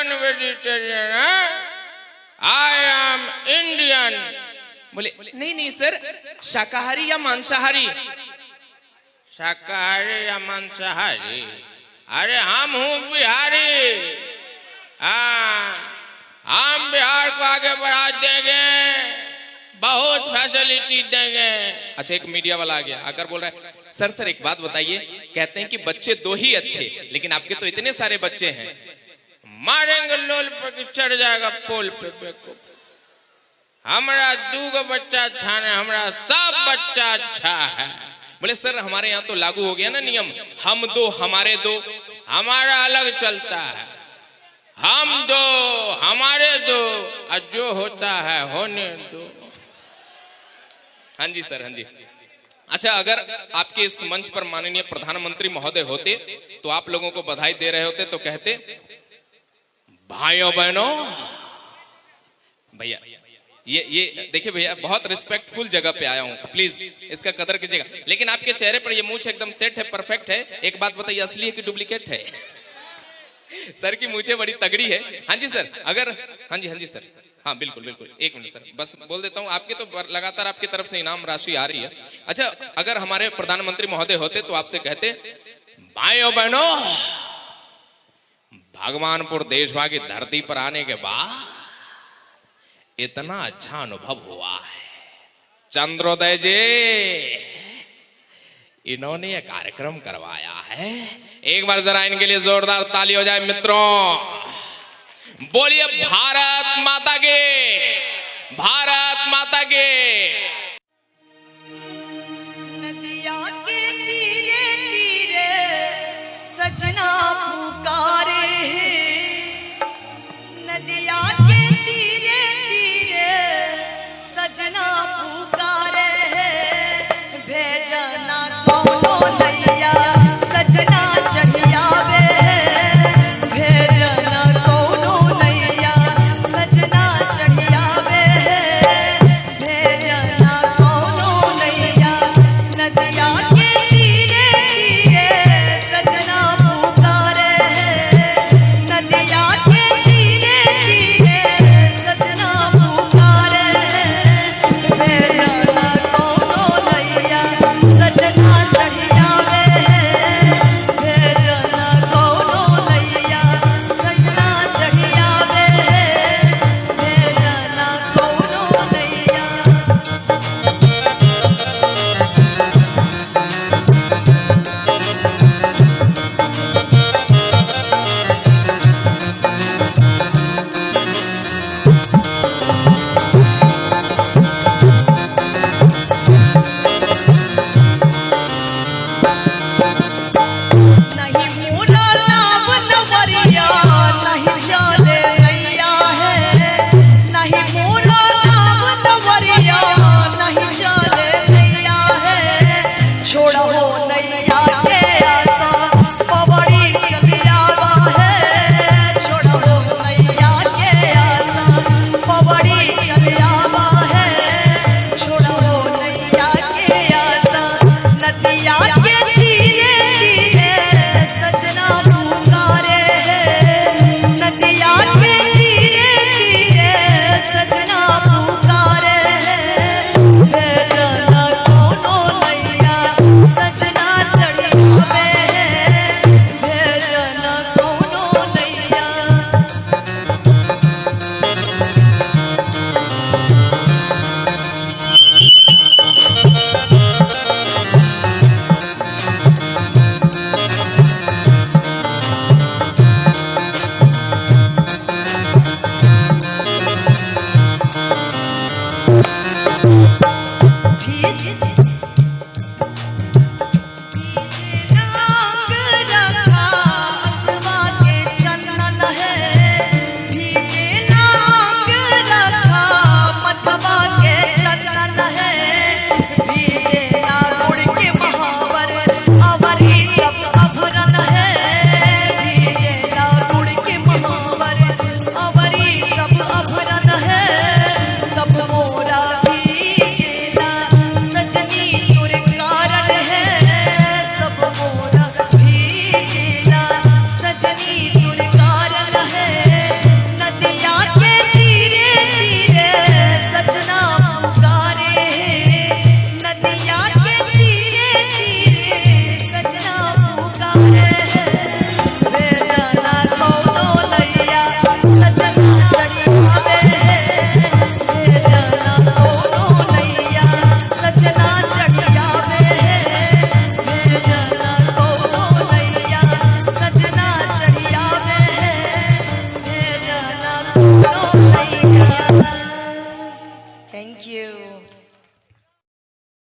Non vegetarian है, I am Indian. बोले नहीं नहीं सर, शाकाहारी या मांसाहारी? शाकाहारी या मांसाहारी? अरे हम हूँ बिहारी। हाँ, हम बिहार को आगे बढ़ा देंगे, बहुत फैसिलिटी देंगे। अच्छा, एक मीडिया वाला आ गया, आकर बोल रहा है सर एक बात बताइए, कहते हैं कि बच्चे दो ही अच्छे, लेकिन आपके तो इतने सारे बच्चे हैं। मारेंगे लोल पे चढ़ जाएगा पोल पे बेको। हमारा 2 बच्चा अच्छा है, हमारा सब बच्चा अच्छा है। बोले सर हमारे यहाँ तो लागू हो गया ना नियम, हम 2 हमारे 2। हमारा अलग चलता है, हम 2 हमारे 2, और जो होता है होने दो। हाँ जी सर, हाँ जी। अच्छा, अगर आपके इस मंच पर माननीय प्रधानमंत्री महोदय होते तो आप लोगों को बधाई दे रहे होते तो कहते, भाइयों बहनों, भैया ये देखिए भैया, बहुत रिस्पेक्टफुल जगह पे आया हूँ, प्लीज इसका कदर कीजिएगा। लेकिन आपके चेहरे पर ये मूंछ एकदम सेट है, परफेक्ट है। एक बात बताइए, असली है कि डुप्लीकेट है? सर की मूंछें बड़ी तगड़ी है। हाँ जी सर, अगर हाँ जी सर, हाँ बिल्कुल बिल्कुल, 1 मिनट सर, बस बोल देता हूँ। आपके तो लगातार आपकी तरफ से इनाम राशि आ रही है। अच्छा, अगर हमारे प्रधानमंत्री महोदय होते तो आपसे कहते, भाइयों बहनों, भगवानपुर देशवा की धरती पर आने के बाद इतना अच्छा अनुभव हुआ है। चंद्रोदय जी, इन्होंने यह कार्यक्रम करवाया है। एक बार जरा इनके लिए जोरदार ताली हो जाए मित्रों। बोलिए भारत माता के, भारत माता के। नदिया के तीरे तीरे सजना पुकारे, नदिया के तीरे तीरे सजना पुकारे, भेजना कोनो नैया सजना चढ़ियावे, भेजना कोनो नैया सजना चढ़ियावे, भेजना कोनो नैया नदिया के तीरे तीरे सजना पुकारे, नदिया के तीरे तीरे सजना पुकारे, भेजना कोनो नैया सजना चढ़ियावे, भेजना कोनो नैया सजना चढ़ियावे, भेजना कोनो नैया। नहीं मोरा नाव नवरिया, नहीं चले नैया है, नहीं मोरा नाव नवरिया, नहीं चले नैया है, छोड़ो नैया के आशा पवड़ी चलियावा है, छोड़ो नैया के आशा पवड़ी चलियावा है, छोड़ो नैया के आशा नदिया के तीरे तीरे सजना पुकारे, नदिया के तीरे तीरे सजना पुकारे, भेजना कोनो नैया सजना चढ़ियावे, भेजना कोनो नैया। भीज नांग रखा अथवा के चंदन है, भीजे नांग रखा मथवा के चंदन है, भीजे ना गुड़ के महावर अवरी सब अभरन है, भीजे ना गुड़ के महावर अवरी सब अभरन है, सब मोरा भीजेला सजनी तुर कारण है, सब मोरा भीजेला सजनी तुर कारण है,